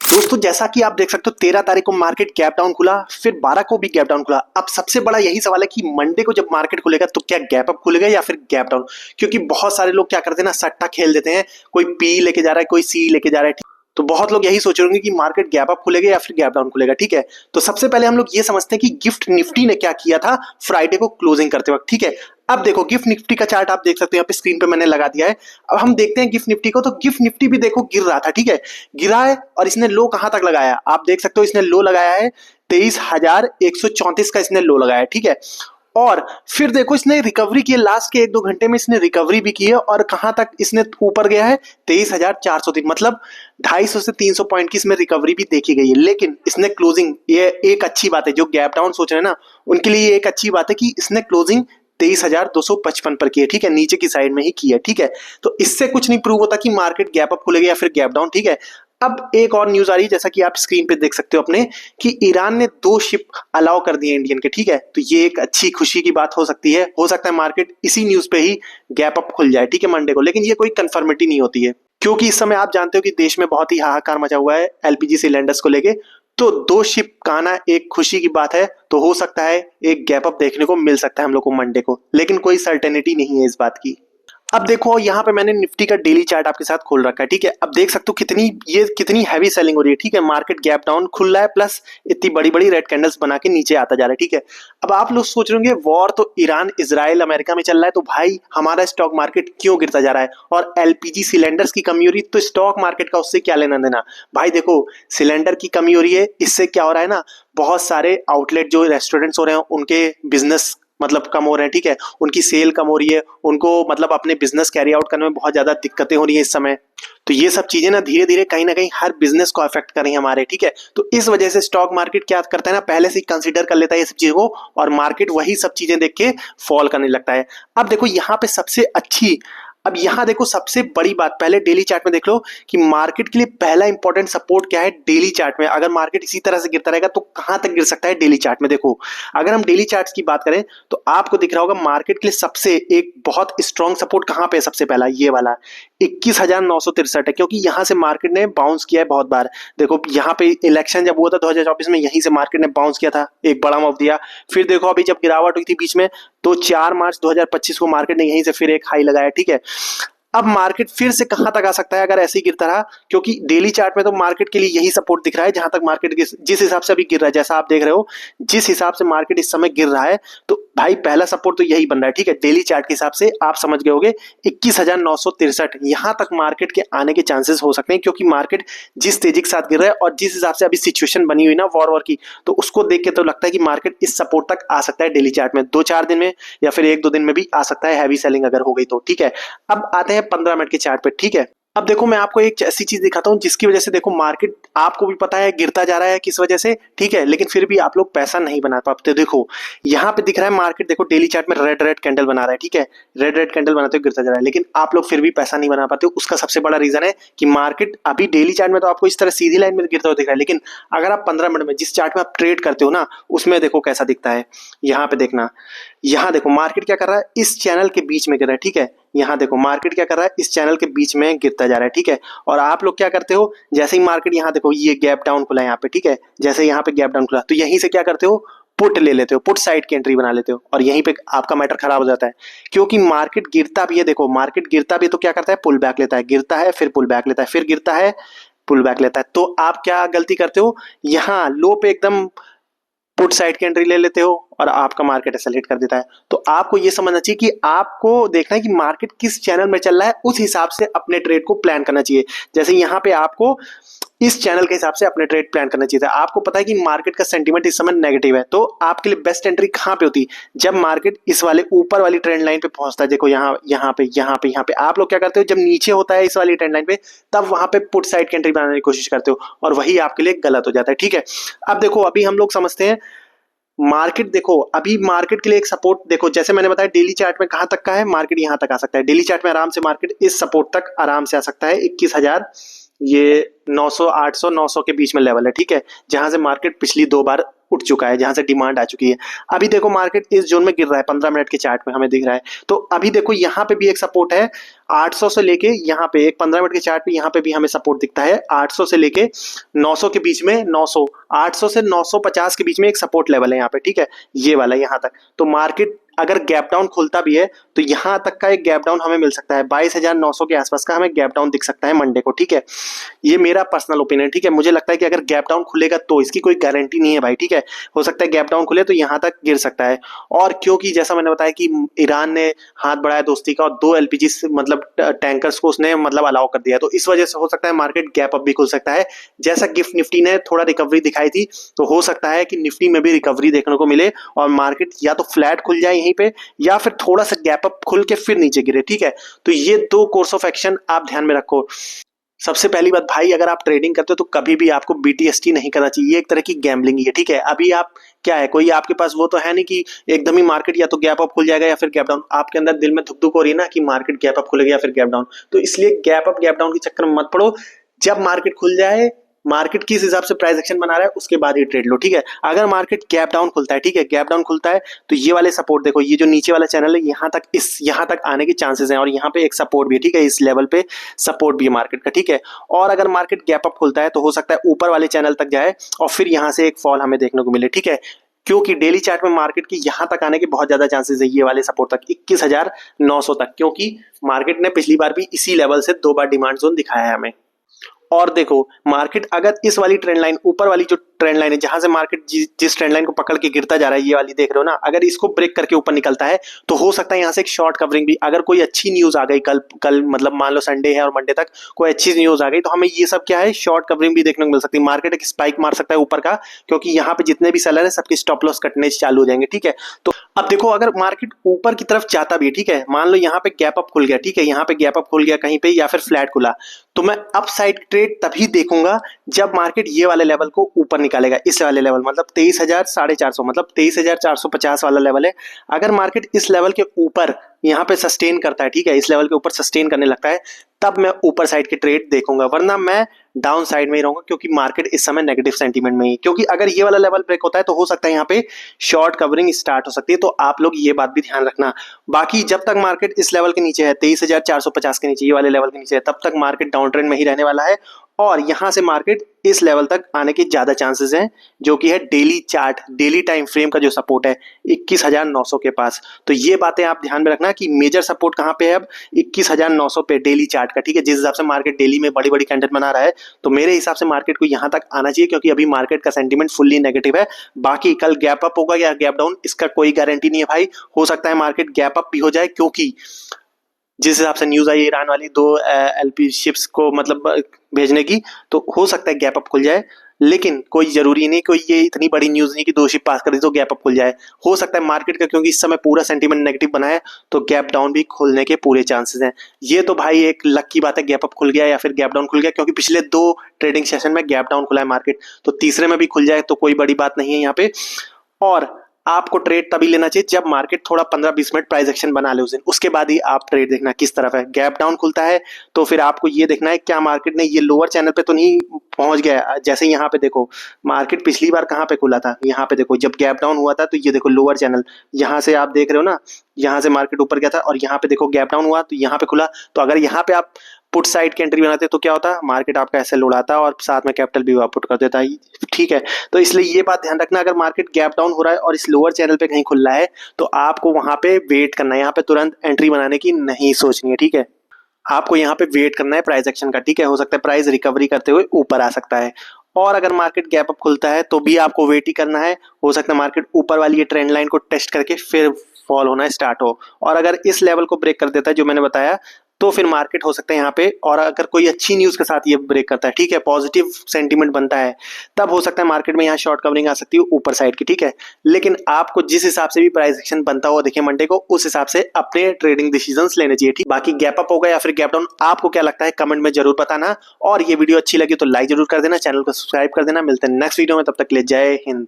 दोस्तों जैसा कि आप देख सकते हो 13 तारीख को मार्केट गैप डाउन खुला, फिर 12 को भी गैप डाउन खुला। अब सबसे बड़ा यही सवाल है कि मंडे को जब मार्केट खुलेगा तो क्या गैप अप खुलेगा या फिर गैप डाउन। क्योंकि बहुत सारे लोग क्या करते हैं ना, सट्टा खेल देते हैं, कोई पी लेके जा रहा है, कोई सी लेके जा रहा है। तो बहुत लोग यही सोच रहे होंगे कि मार्केट गैप अप खुलेगा या फिर गैप डाउन खुलेगा। ठीक है, तो सबसे पहले हम लोग ये समझते हैं कि गिफ्ट निफ्टी ने क्या किया था फ्राइडे को क्लोजिंग करते वक्त। ठीक है, अब देखो गिफ्ट निफ्टी का चार्ट आप देख सकते हो, यहाँ पे स्क्रीन पे मैंने लगा दिया है। अब हम देखते हैं गिफ्ट निफ्टी को, तो गिफ्ट निफ्टी भी देखो गिर रहा था। ठीक है, गिरा है और इसने लो कहां तक लगाया, आप देख सकते हो इसने लो लगाया है 23,134 का इसने लो लगाया है। ठीक है, और फिर देखो इसने रिकवरी की है, लास्ट के 1-2 घंटे में इसने रिकवरी भी की है और कहां तक इसने ऊपर गया है 23,403, मतलब 250 से 300 पॉइंट की इसमें रिकवरी भी देखी गई है। लेकिन इसने क्लोजिंग, ये एक अच्छी बात है, जो गैप डाउन सोच रहे हैं ना उनके लिए ये एक अच्छी बात है कि इसने क्लोजिंग 23,255 पर की है। ठीक है, नीचे की साइड में ही की है। ठीक है, तो इससे कुछ नहीं प्रूव होता कि मार्केट गैप अप खुलेगा या फिर गैप डाउन। ठीक है, अब एक और न्यूज आ रही है, जैसा कि आप स्क्रीन पे देख सकते हो अपने, कि ईरान ने 2 शिप अलाउ कर दिए इंडियन के। ठीक है, तो ये एक अच्छी खुशी की बात हो सकती है, हो सकता है मार्केट इसी न्यूज पे ही गैप अप खुल जाए। ठीक है, मंडे को, लेकिन ये कोई कंफर्मिटी नहीं होती है, क्योंकि इस समय आप जानते हो कि देश में बहुत ही हाहाकार मचा हुआ है एलपीजी सिलेंडर्स को लेके। तो 2 शिप का आना एक खुशी की बात है, तो हो सकता है एक गैप अप देखने को मिल सकता है हम लोग को मंडे को, लेकिन कोई सर्टेनिटी नहीं है इस बात की। अब देखो यहाँ पे मैंने निफ्टी का डेली चार्ट आपके साथ खोल रखा है। ठीक है, अब देख सकते हो कितनी हैवी सेलिंग हो रही है। ठीक है, मार्केट गैप डाउन खुल रहा है, प्लस इतनी बड़ी बड़ी रेड कैंडल्स बना के नीचे आता जा रहा है। ठीक है, अब आप लोग सोच रहे होंगे वॉर तो ईरान इजराइल अमेरिका में चल रहा है, तो भाई हमारा स्टॉक मार्केट क्यों गिरता जा रहा है, और एलपीजी सिलेंडर्स की कमी हो रही है तो स्टॉक मार्केट का उससे क्या लेना देना। भाई देखो सिलेंडर की कमी हो रही है, इससे क्या हो रहा है ना, बहुत सारे आउटलेट जो रेस्टोरेंट्स हो रहे हैं उनके बिजनेस मतलब कम हो रहे हैं। ठीक है, उनकी सेल कम हो रही है, उनको मतलब अपने बिजनेस कैरी आउट करने में बहुत ज्यादा दिक्कतें हो रही है इस समय। तो ये सब चीजें ना धीरे धीरे कहीं ना कहीं हर बिजनेस को अफेक्ट कर रही है हमारे। ठीक है, तो इस वजह से स्टॉक मार्केट क्या करता है ना, पहले से ही कंसीडर कर लेता है ये सब चीजों को, और मार्केट वही सब चीजें देख के फॉल करने लगता है। अब देखो यहाँ पे सबसे अच्छी, अब यहां देखो सबसे बड़ी बात, पहले डेली चार्ट में देख लो कि मार्केट के लिए पहला इंपॉर्टेंट सपोर्ट क्या है डेली चार्ट में। अगर मार्केट इसी तरह से गिरता रहेगा तो कहां तक गिर सकता है डेली चार्ट में। देखो अगर हम डेली चार्ट्स की बात करें तो आपको दिख रहा होगा मार्केट के लिए सबसे एक बहुत स्ट्रॉन्ग सपोर्ट कहां पे है, सबसे पहला ये वाला 21,963 है, क्योंकि यहां से मार्केट ने बाउंस किया है बहुत बार। देखो यहाँ पे इलेक्शन जब हुआ था 2024 में, यहीं से मार्केट ने बाउंस किया था, एक बड़ा मूव दिया। फिर देखो अभी जब गिरावट हुई थी बीच में, तो 4 मार्च 2025 को मार्केट ने यहीं से फिर एक हाई लगाया। ठीक है, अब मार्केट फिर से कहां तक आ सकता है अगर ऐसे ही गिरता रहा, क्योंकि डेली चार्ट में तो मार्केट के लिए यही सपोर्ट दिख रहा है जहां तक मार्केट जिस हिसाब से अभी गिर रहा है, जैसा आप देख रहे हो जिस हिसाब से मार्केट इस समय गिर रहा है, तो भाई पहला सपोर्ट तो यही बन रहा है। ठीक है, डेली चार्ट के हिसाब से आप समझ गए होगे 21,963 यहां तक मार्केट के आने के चांसेस हो सकते हैं, क्योंकि मार्केट जिस तेजी के साथ गिर रहा है और जिस हिसाब से अभी सिचुएशन बनी हुई ना वॉर की, तो उसको देख के तो लगता है कि मार्केट इस सपोर्ट तक आ सकता है डेली चार्ट में 2-4 दिन में, या फिर 1-2 दिन में भी आ सकता है हैवी सेलिंग अगर हो गई तो। ठीक है, अब आते हैं 15 मिनट के चार्ट पे। ठीक है, अब देखो मैं आपको एक ऐसी चीज दिखाता हूं जिसकी वजह से देखो मार्केट आपको भी पता है गिरता जा रहा है किस वजह से। ठीक है, लेकिन फिर भी आप लोग पैसा नहीं बना पाते। देखो यहाँ पे दिख रहा है मार्केट, देखो डेली चार्ट में रेड रेड कैंडल बना रहा है। ठीक है, रेड रेड कैंडल बनाते हुए गिरता जा रहा है, लेकिन आप लोग फिर भी पैसा नहीं बना पाते हो। उसका सबसे बड़ा रीजन है कि मार्केट अभी डेली चार्ट में तो आपको इस तरह सीधी लाइन में गिरता हुआ दिख रहा है, लेकिन अगर आप 15 मिनट में जिस चार्ट में आप ट्रेड करते हो ना, उसमें देखो कैसा दिखता है। यहाँ पे देखना, यहाँ देखो मार्केट क्या कर रहा है, इस चैनल के बीच में गिर रहा है। ठीक है, यहाँ देखो मार्केट क्या कर रहा है, इस चैनल के बीच में गिरता जा रहा है। ठीक है, और आप लोग क्या करते हो, जैसे ही मार्केट यहाँ देखो ये गैप डाउन खुला है यहाँ पे। ठीक है, जैसे यहाँ पे गैप डाउन खुला तो यहीं से क्या करते हो, पुट ले लेते हो, पुट साइड की एंट्री बना लेते हो, और यहीं पे आपका मैटर खराब हो जाता है। क्योंकि मार्केट गिरता भी है, देखो मार्केट गिरता भी है तो क्या करता है, पुल बैक लेता है, गिरता है फिर पुल बैक लेता है, फिर गिरता है पुल बैक लेता है। तो आप क्या गलती करते हो, यहाँ लो पे एकदम पुट साइड की एंट्री ले लेते हो और आपका मार्केट ऐसा हिट कर देता है। तो आपको ये समझना चाहिए कि आपको देखना है कि मार्केट किस चैनल में चल रहा है, उस हिसाब से अपने ट्रेड को प्लान करना चाहिए। जैसे यहाँ पे आपको इस चैनल के हिसाब से अपने ट्रेड प्लान करना चाहिए था। आपको पता है कि मार्केट का सेंटीमेंट इस समय नेगेटिव है, तो आपके लिए बेस्ट एंट्री कहां पे होती, जब मार्केट इस वाले ऊपर वाली ट्रेंड लाइन पे पहुंचता है। देखो यहाँ पे आप लोग क्या करते हो, जब नीचे होता है इस वाली ट्रेंड लाइन पे, तब वहां पे पुट साइड की एंट्री बनाने की कोशिश करते हो, और वही आपके लिए गलत हो जाता है। ठीक है, अब देखो अभी हम लोग समझते हैं मार्केट। देखो अभी मार्केट के लिए एक सपोर्ट, देखो जैसे मैंने बताया डेली चार्ट में कहां तक का है, मार्केट यहां तक आ सकता है। डेली चार्ट में आराम से मार्केट इस सपोर्ट तक आराम से आ सकता है 21,000, ये 900, 800, 900 के बीच में लेवल है। ठीक है, जहां से मार्केट पिछली 2 बार उठ चुका है, जहां से डिमांड आ चुकी है। अभी देखो मार्केट इस जोन में गिर रहा है, 15 मिनट के चार्ट में हमें दिख रहा है। तो अभी देखो यहाँ पे भी एक सपोर्ट है 800 से लेके यहाँ पे, एक 15 मिनट के चार्ट पे यहाँ पे भी हमें सपोर्ट दिखता है 800 से लेके 900 के बीच में, 900 800 से 950 के बीच में एक सपोर्ट लेवल है यहाँ पे, ठीक है, ये वाला यहाँ तक। तो मार्केट अगर गैप डाउन खुलता भी है तो यहां तक का एक गैप डाउन हमें मिल सकता है, 22,900 के आसपास का हमें गैप डाउन दिख सकता है मंडे को, ठीक है। ये मेरा पर्सनल ओपिनियन, ठीक है। मुझे लगता है कि अगर गैप डाउन खुलेगा तो, इसकी कोई गारंटी नहीं है भाई, ठीक है, हो सकता है गैप डाउन खुले तो यहां तक गिर सकता है। और क्योंकि जैसा मैंने बताया कि ईरान ने हाथ बढ़ाया दोस्ती का और 2 एलपीजी मतलब टैंकर्स को उसने मतलब अलाउ कर दिया, तो इस वजह से हो सकता है मार्केट गैप अप भी खुल सकता है। जैसा गिफ्ट निफ्टी ने थोड़ा रिकवरी दिखाई थी, तो हो सकता है कि निफ्टी में भी रिकवरी देखने को मिले और मार्केट या तो फ्लैट खुल जाए यहीं पे, या फिर थोड़ा सा गैप अप खुल के फिर नीचे गिरे, ठीक है। तो ये 2 कोर्स ऑफ एक्शन आप ध्यान में रखो। सबसे पहली बात भाई, अगर आप ट्रेडिंग करते हो तो कभी भी आपको बीटीएसटी नहीं करना चाहिए, ये एक तरह की गैम्बलिंग ही है, ठीक है। अभी आप क्या है, कोई आपके पास वो तो है नहीं कि एकदम ही मार्केट या तो गैप अप खुल जाएगा या फिर गैप डाउन, आपके अंदर दिल में धुक धुक हो रही है ना कि मार्केट गैप अप खुलेगा या फिर गैप डाउन, तो इसलिए गैप अप गैप डाउन के चक्कर में मत पड़ो। जब मार्केट खुल जाए, मार्केट किस हिसाब से प्राइस एक्शन बना रहा है उसके बाद ही ट्रेड लो, ठीक है। अगर मार्केट गैप डाउन खुलता है, ठीक है, गैप डाउन खुलता है तो ये वाले सपोर्ट देखो, ये जो नीचे वाला चैनल है यहाँ तक आने के चांसेस हैं, और यहाँ पे एक सपोर्ट भी है, ठीक है, इस लेवल पे सपोर्ट भी है मार्केट का, ठीक है। और अगर मार्केट गैप अप खुलता है तो हो सकता है ऊपर वाले चैनल तक जाए और फिर यहाँ से एक फॉल हमें देखने को मिले, ठीक है, क्योंकि डेली चार्ट में मार्केट के यहां तक आने के बहुत ज्यादा चांसेस है, ये वाले सपोर्ट तक 21,900 तक, क्योंकि मार्केट ने पिछली बार भी इसी लेवल से 2 बार डिमांड जोन दिखाया है हमें। और देखो मार्केट अगर इस वाली ट्रेंड लाइन, ऊपर वाली जो ट्रेंड लाइन है जहां से मार्केट जिस ट्रेंड लाइन को पकड़ के गिरता जा रहा है, ये वाली देख रहे हो ना, अगर इसको ब्रेक करके ऊपर निकलता है तो हो सकता है यहाँ से एक शॉर्ट कवरिंग भी, अगर कोई अच्छी न्यूज आ गई कल मतलब मान लो संडे है और मंडे तक कोई अच्छी न्यूज आ गई तो हमें ये सब क्या है, शॉर्ट कवरिंग भी देखने को मिल सकती है। मार्केट एक स्पाइक मार सकता है ऊपर का, क्योंकि यहाँ पे जितने भी सेलर है सबके स्टॉप लॉस कटने चालू हो जाएंगे, ठीक है। तो अब देखो अगर मार्केट ऊपर की तरफ जाता भी है, ठीक है, मान लो यहाँ पे गैप अप खुल गया, ठीक है, यहाँ पे गैप अप खुल गया कहीं पे या फिर फ्लैट खुला, तो मैं अप साइड ट्रेड तभी देखूंगा जब मार्केट ये वाले लेवल को ऊपर निकालेगा, इस वाले लेवल मतलब 23,450 मतलब 23,450 वाला लेवल है। अगर मार्केट इस लेवल के ऊपर यहाँ पे सस्टेन करता है, ठीक है, इस लेवल के ऊपर सस्टेन करने लगता है, तब मैं ऊपर साइड के ट्रेड देखूंगा, वरना मैं डाउन साइड में ही रहूंगा, क्योंकि मार्केट इस समय नेगेटिव सेंटीमेंट में ही, क्योंकि अगर ये वाला लेवल ब्रेक होता है तो हो सकता है यहाँ पे शॉर्ट कवरिंग स्टार्ट हो सकती है। तो आप लोग ये बात भी ध्यान रखना। बाकी जब तक मार्केट इस लेवल के नीचे है, 23,450 के नीचे, ये वाले लेवल के नीचे है, तब तक मार्केट डाउन ट्रेंड में ही रहने वाला है, और यहां से मार्केट इस लेवल तक आने के ज्यादा चांसेस हैं, जो कि है daily chart, daily time frame का जो सपोर्ट है 21,900 के पास। तो ये बातें आप ध्यान में रखना कि मेजर सपोर्ट कहां पे है अब, 21,900 पे डेली चार्ट का, ठीक है। जिस हिसाब से मार्केट डेली में बड़ी बड़ी कैंडल बना रहा है, तो मेरे हिसाब से मार्केट को यहां तक आना चाहिए, क्योंकि अभी मार्केट का सेंटीमेंट फुल्ली नेगेटिव है। बाकी कल गैप अप होगा या गैप डाउन, इसका कोई गारंटी नहीं है भाई, हो सकता है मार्केट गैप अप भी हो जाए, क्योंकि जिस हिसाब से न्यूज आई ईरान वाली 2 एलपी शिप्स को मतलब भेजने की, तो हो सकता है गैप अप खुल जाए, लेकिन कोई जरूरी नहीं, कोई ये इतनी बड़ी न्यूज नहीं कि 2 शिप पास कर दी तो गैप अप खुल जाए। हो सकता है मार्केट का, क्योंकि इस समय पूरा सेंटीमेंट नेगेटिव बना है, तो गैप डाउन भी खुलने के पूरे चांसेस हैं। ये तो भाई एक लक की बात है, गैप अप खुल गया या फिर गैप डाउन खुल गया, क्योंकि पिछले 2 ट्रेडिंग सेशन में गैप डाउन खुला है मार्केट, तो तीसरे में भी खुल जाए तो कोई बड़ी बात नहीं है यहाँ पे। और आपको ट्रेड तभी लेना चाहिए जब मार्केट थोड़ा 15-20 मिनट प्राइस एक्शन बना ले उस दिन, उसके बाद ही आप ट्रेड देखना किस तरफ है। गैप डाउन खुलता है तो फिर आपको ये देखना है क्या मार्केट ने ये लोअर चैनल पे तो नहीं पहुंच गया। जैसे यहाँ पे देखो मार्केट पिछली बार कहाँ पे खुला था, यहाँ पे देखो जब गैप डाउन हुआ था, तो ये देखो लोअर चैनल, यहाँ से आप देख रहे हो ना, यहाँ से मार्केट ऊपर गया था और यहाँ पे देखो गैप डाउन हुआ तो यहाँ पे खुला। तो अगर यहाँ पे आप पुट साइड की एंट्री बनाते तो क्या होता, मार्केट आपका ऐसे उड़ाता और साथ में कैपिटल भी पुट कर देता है, ठीक है। तो इसलिए ये बात ध्यान रखना, अगर मार्केट गैप डाउन हो रहा है और इस लोअर चैनल पे कहीं खुल रहा है तो आपको वहां पे वेट करना है, यहाँ पे तुरंत एंट्री बनाने की नहीं सोचनी है, ठीक है। आपको यहाँ पे वेट करना है प्राइस एक्शन का, ठीक है। हो सकता है प्राइस रिकवरी करते हुए ऊपर आ सकता है, और अगर मार्केट गैप अप खुलता है तो भी आपको वेट ही करना है। हो सकता है मार्केट ऊपर वाली ये ट्रेंड लाइन को टेस्ट करके फिर फॉल होना स्टार्ट हो, और अगर इस लेवल को ब्रेक कर देता है जो मैंने बताया, तो फिर मार्केट हो सकता है यहाँ पे, और अगर कोई अच्छी न्यूज के साथ ये ब्रेक करता है, ठीक है, पॉजिटिव सेंटीमेंट बनता है, तब हो सकता है मार्केट में यहाँ शॉर्ट कवरिंग आ सकती है ऊपर साइड की, ठीक है। लेकिन आपको जिस हिसाब से भी प्राइस एक्शन बनता हुआ देखिए मंडे को, उस हिसाब से अपने ट्रेडिंग डिसीजंस लेने चाहिए, ठीक। बाकी गैप अप होगा या फिर गैप डाउन, आपको क्या लगता है कमेंट में जरूर बताना, और ये वीडियो अच्छी लगी तो लाइक जरूर कर देना, चैनल को सब्सक्राइब कर देना। मिलते हैं नेक्स्ट वीडियो में, तब तक के लिए जय हिंद।